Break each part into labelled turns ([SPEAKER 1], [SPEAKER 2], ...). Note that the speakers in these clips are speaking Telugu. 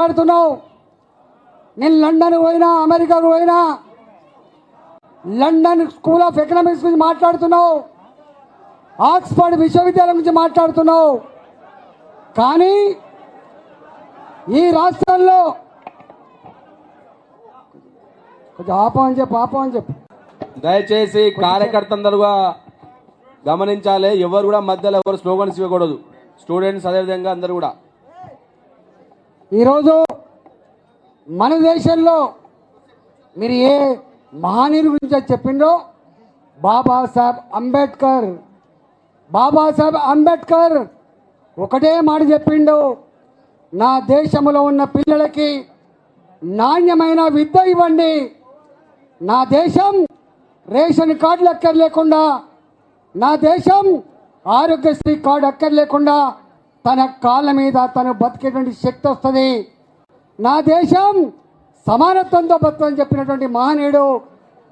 [SPEAKER 1] మాట్లాడుతున్నావు. నేను లండన్ పోయినా, అమెరికాకు పోయినా, లండన్ స్కూల్ ఆఫ్ ఎకనామిక్స్ గురించి మాట్లాడుతున్నావు, ఆక్స్ఫర్డ్ విశ్వవిద్యాలయం గురించి మాట్లాడుతున్నావు. కానీ ఈ రాష్ట్రంలో కొంచెం ఆపమని చెప్పు.
[SPEAKER 2] దయచేసి కార్యకర్తలందరూ గమనించాలి. ఎవరు కూడా మధ్యలో ఎవరు స్లోగన్స్ ఇవ్వకూడదు. స్టూడెంట్స్ అదేవిధంగా అందరూ కూడా.
[SPEAKER 1] ఈరోజు మన దేశంలో మీరు ఏ మహనీయుడి గురించి చెప్పిండ్రో, బాబాసాహెబ్ అంబేద్కర్ ఒకటే మాట చెప్పిండు, నా దేశంలో ఉన్న పిల్లలకి నాణ్యమైన విద్య ఇవ్వండి. నా దేశం రేషన్ కార్డులు అక్కర్లేకుండా, నా దేశం ఆరోగ్యశ్రీ కార్డు అక్కర్లేకుండా తన కాళ్ళ మీద తను బతికేటువంటి శక్తి వస్తుంది. నా దేశం సమానత్వంతో బతుకని చెప్పినటువంటి మహనీయుడు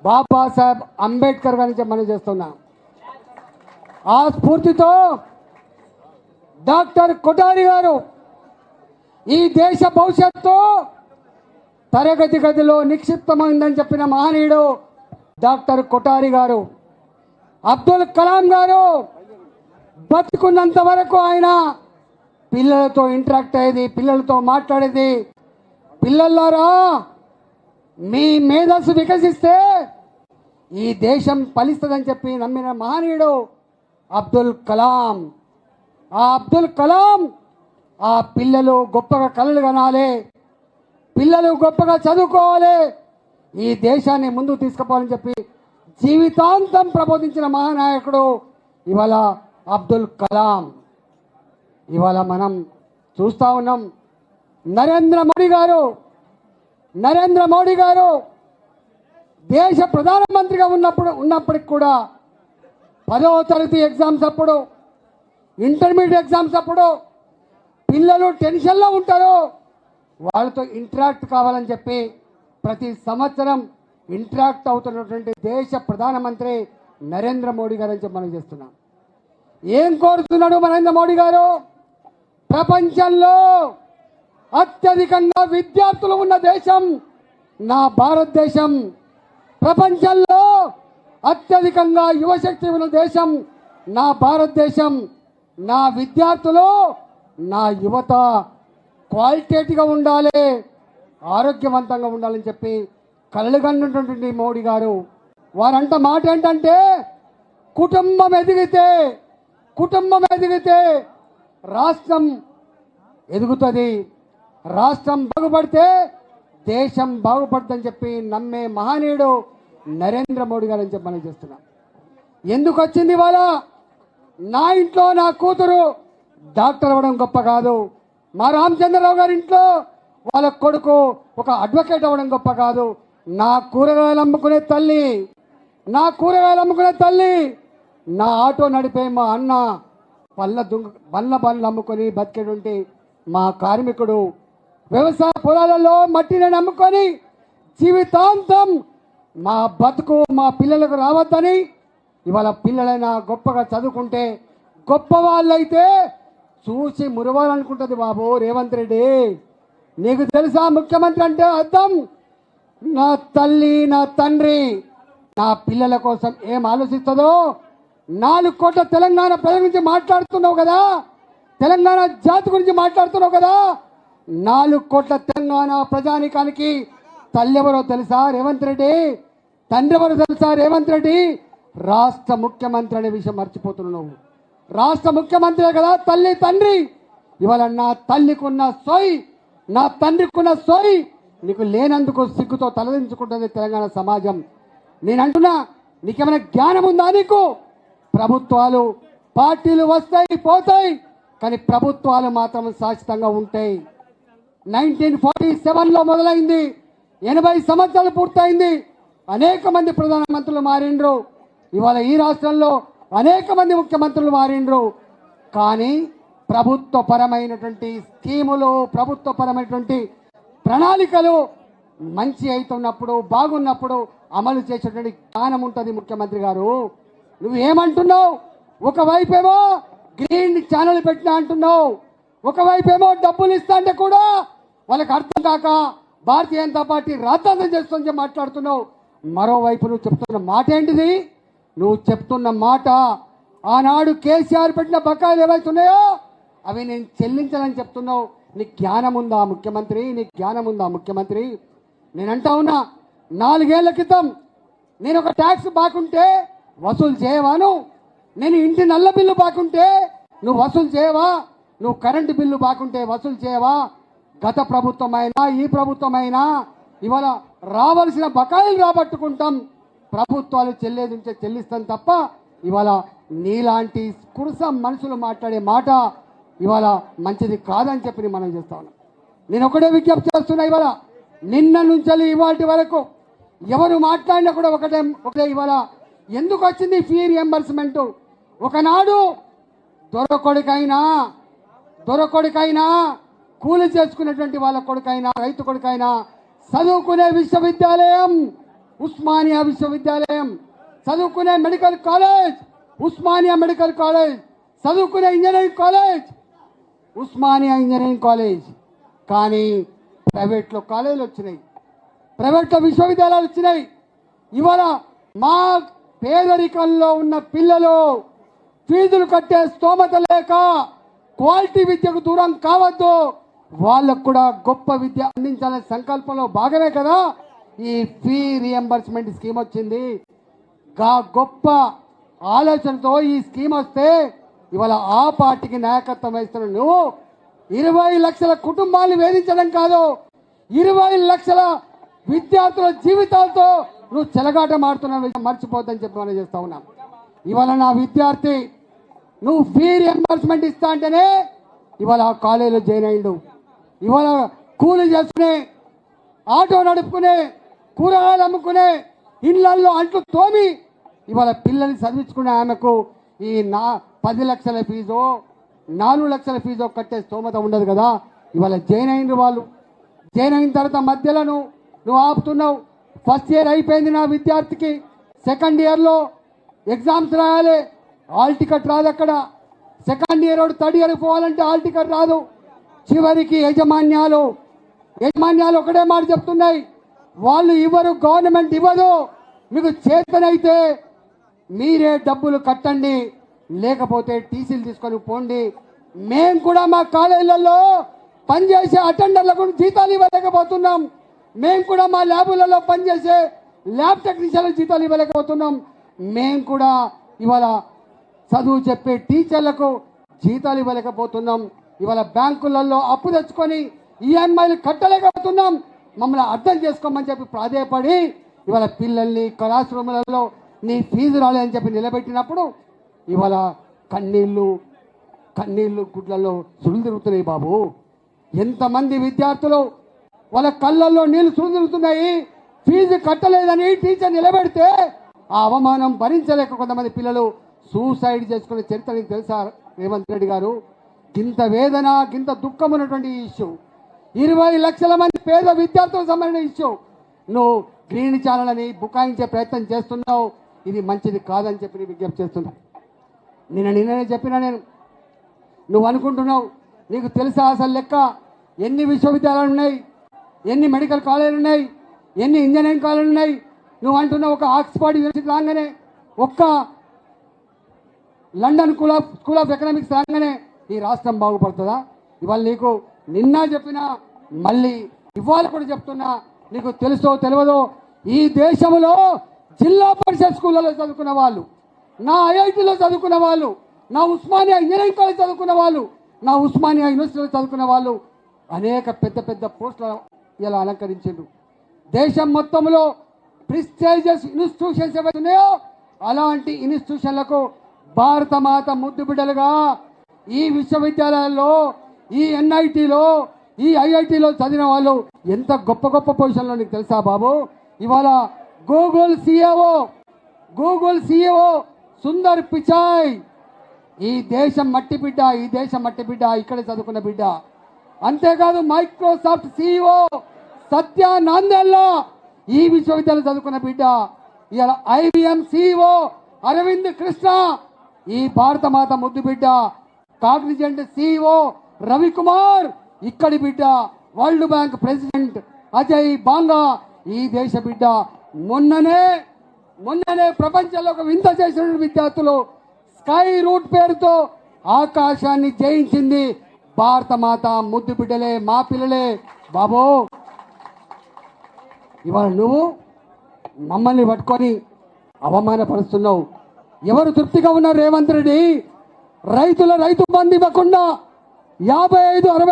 [SPEAKER 1] బాబాసాహెబ్ అంబేద్కర్ గారిని మనం చేస్తున్నాం. ఆ స్ఫూర్తితో డాక్టర్ కొఠారి గారు ఈ దేశ భవిష్యత్తు తరగతి గదిలో నిక్షిప్తమైందని చెప్పిన మహనీయుడు డాక్టర్ కొఠారి గారు. అబ్దుల్ కలాం గారు బతుకున్నంత వరకు ఆయన పిల్లలతో ఇంటరాక్ట్ అయ్యేది, పిల్లలతో మాట్లాడేది. పిల్లలారా, మీ మేధస్సు వికసిస్తే ఈ దేశం ఫలిస్తుందని చెప్పి నమ్మిన మహనీయుడు అబ్దుల్ కలాం. ఆ అబ్దుల్ కలాం ఆ పిల్లలు గొప్పగా కలలు కనాలి, పిల్లలు గొప్పగా చదువుకోవాలి, ఈ దేశాన్ని ముందుకు తీసుకుపోవాలని చెప్పి జీవితాంతం ప్రబోధించిన మహానాయకుడు ఇవాళ అబ్దుల్ కలాం. ఇవాళ మనం చూస్తూ ఉన్నాం, నరేంద్ర మోడీ గారు దేశ ప్రధానమంత్రిగా ఉన్నప్పటికి కూడా 10వ తరగతి ఎగ్జామ్స్ అప్పుడు, ఇంటర్మీడియట్ ఎగ్జామ్స్ అప్పుడు పిల్లలు టెన్షన్లో ఉంటారు, వాళ్ళతో ఇంటరాక్ట్ కావాలని చెప్పి ప్రతి సంవత్సరం ఇంటరాక్ట్ అవుతున్నటువంటి దేశ ప్రధానమంత్రి నరేంద్ర మోడీ గారు అని చెప్పి మనం చేస్తున్నాం. ఏం కోరుతున్నాడు నరేంద్ర మోడీ గారు? ప్రపంచంలో అత్యధికంగా విద్యార్థులు ఉన్న దేశం నా భారతదేశం, ప్రపంచంలో అత్యధికంగా యువశక్తి ఉన్న దేశం నా భారతదేశం. నా విద్యార్థులు, నా యువత క్వాలిటేటివ్గా ఉండాలి, ఆరోగ్యవంతంగా ఉండాలని చెప్పి కలలుగన్నటువంటి మోడీ గారు వారంట మాట ఏంటంటే, కుటుంబం ఎదిగితే రాష్ట్రం ఎదుగుతుంది, రాష్ట్రం బాగుపడితే దేశం బాగుపడుతుందని చెప్పి నమ్మే మహనీయుడు నరేంద్ర మోడీ గారు అని చెప్పి మనం చేస్తున్నాం. ఎందుకు వచ్చింది ఇవాళ? నా ఇంట్లో నా కూతురు డాక్టర్ అవ్వడం గొప్ప కాదు, మా రామచంద్రరావు గారి ఇంట్లో వాళ్ళ కొడుకు ఒక అడ్వకేట్ అవ్వడం గొప్ప కాదు, నా కూరగాయలు అమ్ముకునే తల్లి, నా ఆటో నడిపే మా అన్న, బండ్లు అమ్ముకొని బతికేటువంటి మా కార్మికుడు, వ్యవసాయ పొలాలలో మట్టిని నమ్ముకొని జీవితాంతం మా బతుకు మా పిల్లలకు రావద్దని ఇవాళ పిల్లలైనా గొప్పగా చదువుకుంటే గొప్ప వాళ్ళైతే చూసి మురవాలనుకుంటుంది. బాబు రేవంత్ రెడ్డి, నీకు తెలుసా ముఖ్యమంత్రి అంటే అర్థం? నా తల్లి నా తండ్రి నా పిల్లల కోసం ఏం ఆలోచిస్తుందో. 4 కోట్ల తెలంగాణ ప్రజల గురించి మాట్లాడుతున్నావు కదా, తెలంగాణ జాతి గురించి మాట్లాడుతున్నావు కదా, 4 కోట్ల తెలంగాణ ప్రజానికానికి తల్లి ఎవరో తెలుసా రేవంత్ రెడ్డి? తండ్రి ఎవరో తెలుసా రేవంత్ రెడ్డి? రాష్ట్ర ముఖ్యమంత్రి అనే విషయం మర్చిపోతున్నావు. రాష్ట్ర ముఖ్యమంత్రి కదా తల్లి తండ్రి. ఇవాళ నా తల్లికున్న సోయి, నా తండ్రికున్న సోయి నీకు లేనందుకు సిగ్గుతో తలదించుకుంటుంది తెలంగాణ సమాజం. నేను అంటున్నా, నీకేమైనా జ్ఞానం ఉందా? నీకు ప్రభుత్వాలు పార్టీలు వస్తాయి పోతాయి, కానీ ప్రభుత్వాలు మాత్రం శాశ్వతంగా ఉంటాయి. 1947లో మొదలైంది, 80 సంవత్సరాలు పూర్తయింది. అనేక మంది ప్రధానమంత్రులు మారిండ్రు, ఇవాళ ఈ రాష్ట్రంలో అనేక మంది ముఖ్యమంత్రులు మారిండ్రు. కానీ ప్రభుత్వపరమైనటువంటి స్కీములు, ప్రభుత్వపరమైనటువంటి ప్రణాళికలు మంచి అవుతున్నప్పుడు, బాగున్నప్పుడు అమలు చేసేటువంటి జ్ఞానం ఉంటుంది ముఖ్యమంత్రి గారు. నువ్వేమంటున్నావు? ఒకవైపేమో గ్రీన్ ఛానల్ పెట్టినా అంటున్నావు, ఒకవైపేమో డబ్బులు ఇస్తా అంటే కూడా వాళ్ళకి అర్థం కాక భారతీయ జనతా పార్టీ రాద్ధాంతం చేస్తుందని మాట్లాడుతున్నావు. మరోవైపు నువ్వు చెప్తున్న మాట ఏంటిది? నువ్వు చెప్తున్న మాట ఆనాడు కేసీఆర్ పెట్టిన బకాయిలు ఏవైతే ఉన్నాయో అవి నేను చెల్లించాలని చెప్తున్నావు. నీకు జ్ఞానం ఉందా ముఖ్యమంత్రి? నీకు జ్ఞానం ఉందా ముఖ్యమంత్రి? నేను అంటా ఉన్నా, 4 ఏళ్ల క్రితం నేను ఒక ట్యాక్స్ బాకుంటే వసూలు చేయవాను? నేను ఇంటి నల్ల బిల్లు బాకుంటే నువ్వు వసూలు చేయవా? నువ్వు కరెంటు బిల్లు బాకుంటే వసూలు చేయవా? గత ప్రభుత్వమైనా ఈ ప్రభుత్వమైనా ఇవాళ రావాల్సిన బకాయిలు రాబట్టుకుంటాం, ప్రభుత్వాలు చెల్లేదించే చెల్లిస్తాం తప్ప ఇవాళ నీలాంటి కురుస మనుషులు మాట్లాడే మాట ఇవాళ మంచిది కాదని చెప్పి మనం చేస్తా ఉన్నాం. నేను ఒకటే విజ్ఞప్తి చేస్తున్నా, ఇవాళ నిన్న నుంచి ఇవాటి వరకు ఎవరు మాట్లాడినా కూడా ఒకటే ఇవాళ ఎందుకు వచ్చింది ఫీ రియంబర్స్మెంట్? ఒకనాడు దొరకొడుకైనా కూలి చేసుకునేటువంటి వాళ్ళ కొడుకైనా రైతు కొడుకైనా చదువుకునే విశ్వవిద్యాలయం ఉస్మానియా విశ్వవిద్యాలయం, చదువుకునే medical college Osmania medical college, చదువుకునే engineering college Osmania engineering college. కానీ ప్రైవేట్లో కాలేజీలు వచ్చినాయి, ప్రైవేట్లో విశ్వవిద్యాలయాలు వచ్చినాయి. ఇవాళ మా పేదరికంలో ఉన్న పిల్లలు ఫీజులు కట్టే స్తోమత లేక క్వాలిటీ విద్యకు దూరం కావద్దు, వాళ్ళకు కూడా గొప్ప విద్య అందించాలనే సంకల్పంలో భాగమే కదా ఈ ఫీ రియంబర్స్మెంట్ స్కీమ్ వచ్చింది. గొప్ప ఆలోచనతో ఈ స్కీమ్ వస్తే ఇవాళ ఆ పార్టీకి నాయకత్వం వహిస్తున్న నువ్వు 20 లక్షల కుటుంబాలను వేధించడం కాదు, 20 లక్షల విద్యార్థుల జీవితాలతో నువ్వు చెలగాట మాడుతున్న విషయం మర్చిపోద్దని చెప్పి మనం చేస్తా ఉన్నాం. ఇవాళ నా విద్యార్థి నువ్వు ఫీ రియంబర్స్మెంట్ ఇస్తా అంటేనే ఇవాళ ఆ కాలేజీలో జాయిన్ అయ్యిండు. ఇవాళ కూలి చేసుకునే, ఆటో నడుపుకునే, కూరగాయలు అమ్ముకునే, ఇళ్లల్లో అంట్లు తోమి ఇవాళ పిల్లల్ని చదివించుకునే ఆమెకు ఈ 10 లక్షల ఫీజో 4 లక్షల ఫీజో కట్టే స్తోమత ఉండదు కదా. ఇవాళ జాయిన్ అయిన వాళ్ళు జాయిన్ అయిన తర్వాత మధ్యలో నువ్వు ఆపుతున్నావు. ఫస్ట్ ఇయర్ అయిపోయింది నా విద్యార్థికి, సెకండ్ ఇయర్లో ఎగ్జామ్స్ రాయాలి, హాల్ టికెట్ రాదు. అక్కడ సెకండ్ ఇయర్ థర్డ్ ఇయర్ పోవాలంటే హాల్ టికెట్ రాదు. చివరికి యజమాన్యాలు ఒకటే మాట చెప్తున్నాయి, వాళ్ళు ఇవ్వరు, గవర్నమెంట్ ఇవ్వదు, మీకు చేతనైతే మీరే డబ్బులు కట్టండి, లేకపోతే టీసీలు తీసుకొని పోండి. మేము కూడా మా కాలేజీలలో పనిచేసే అటెండర్లకు జీతాలు ఇవ్వలేకపోతున్నాం, మేము కూడా మా ల్యాబులలో పనిచేసే ల్యాబ్ టెక్నీషియన్లకు జీతాలు ఇవ్వలేకపోతున్నాం, మేము కూడా ఇవాళ చదువు చెప్పే టీచర్లకు జీతాలు ఇవ్వలేకపోతున్నాం, ఇవాళ బ్యాంకులలో అప్పు తెచ్చుకొని ఈఎంఐలు కట్టలేకపోతున్నాం, మమ్మల్ని అర్థం చేసుకోమని చెప్పి ప్రాధేయపడి ఇవాళ పిల్లల్ని క్లాస్ రూములలో నీ ఫీజు రాలేదని చెప్పి నిలబెట్టినప్పుడు ఇవాళ కన్నీళ్ళు గుడ్లలో సుళ్ళు తిరుగుతున్నాయి బాబు. ఎంతమంది విద్యార్థులు వాళ్ళ కళ్ళల్లో నీళ్లు సుళ్ళు తిరుగుతున్నాయి. ఫీజు కట్టలేదని టీచర్ నిలబెడితే ఆ అవమానం భరించలేక కొంతమంది పిల్లలు సూసైడ్ చేసుకునే చరిత్ర నీకు తెలుసా రేవంత్ రెడ్డి గారు? గింత వేదన, గింత దుఃఖం ఉన్నటువంటి ఇష్యూ, 20 లక్షల మంది పేద విద్యార్థులకు సంబంధించిన ఇష్యూ నువ్వు గ్రీన్ ఛానల్ అని బుకాయించే ప్రయత్నం చేస్తున్నావు. ఇది మంచిది కాదని చెప్పి నీ విజ్ఞప్తి చేస్తున్నా. నిన్ననే చెప్పినా నేను, నువ్వు అనుకుంటున్నావు నీకు తెలుసా అసలు లెక్క? ఎన్ని విశ్వవిద్యాలయాలు ఉన్నాయి, ఎన్ని మెడికల్ కాలేజీలు ఉన్నాయి, ఎన్ని ఇంజనీరింగ్ కాలేజీలు ఉన్నాయి? నువ్వు అంటున్నావు ఒక ఆక్స్ఫర్డ్ యూనివర్సిటీ రాగానే, ఒక్క లండన్ స్కూల్ ఆఫ్ ఎకనామిక్స్ రాగానే ఈ రాష్ట్రం బాగుపడుతుందా? ఇవాళ నీకు నిన్న చెప్పినా మళ్ళీ ఇవాళ కూడా చెప్తున్నా, నీకు తెలుసో తెలియదో ఈ దేశంలో జిల్లా పరిషత్ స్కూళ్ళలో చదువుకున్న వాళ్ళు, నా ఐఐటీలో చదువుకున్న వాళ్ళు, నా ఉస్మానియా ఇంజనీరింగ్ కాలేజ్ చదువుకున్న వాళ్ళు, నా ఉస్మానియా యూనివర్సిటీలో చదువుకున్న వాళ్ళు అనేక పెద్ద పెద్ద పోస్టులు ఇలా అలంకరించారు. దేశం మొత్తంలో ప్రిస్టేజియస్ ఇన్స్టిట్యూషన్స్ ఏవైతే ఉన్నాయో అలాంటి ఇన్స్టిట్యూషన్లకు భారత మాత ముద్దు బిడ్డలుగా ఈ విశ్వవిద్యాలయాల్లో, ఈ ఎన్ఐటీలో, ఈ ఐఐటీలో చదివిన వాళ్ళు ఎంత గొప్ప గొప్ప పొజిషన్లో నీకు తెలుసా బాబు? ఇవాళ గూగుల్ సిఇఓ సుందర్ పిచాయ్ ఈ దేశం మట్టి బిడ్డ, ఇక్కడే చదువుకున్న బిడ్డ. అంతేకాదు మైక్రోసాఫ్ట్ సిఇఓ సత్య నాందేల్లా ఈ విశ్వవిద్యాలయం చదువుకున్న బిడ్డ. ఇవాళ ఐబిఎం సిఇఓ అరవింద్ కృష్ణ ఈ భారత మాత ముద్దు బిడ్డ. కాగ్నిజెంట్ సిఇఓ రవికుమార్ ఇక్కడి బిడ్డ. వరల్డ్ బ్యాంక్ ప్రెసిడెంట్ అజయ్ బాంగా ఈ దేశ బిడ్డ. మొన్ననే ప్రపంచంలో ఒక వింత చేసిన విద్యార్థులు స్కై రూట్ పేరుతో ఆకాశాన్ని జయించింది భారత మాత. ముద్దు బిడ్డలే, మా పిల్లలే బాబో. ఇవాళ నువ్వు మమ్మల్ని పట్టుకొని అవమానపరుస్తున్నావు. ఎవరు తృప్తిగా ఉన్నారు రేవంత్ రెడ్డి? రైతు బంధు ఇవ్వకుండా 55-60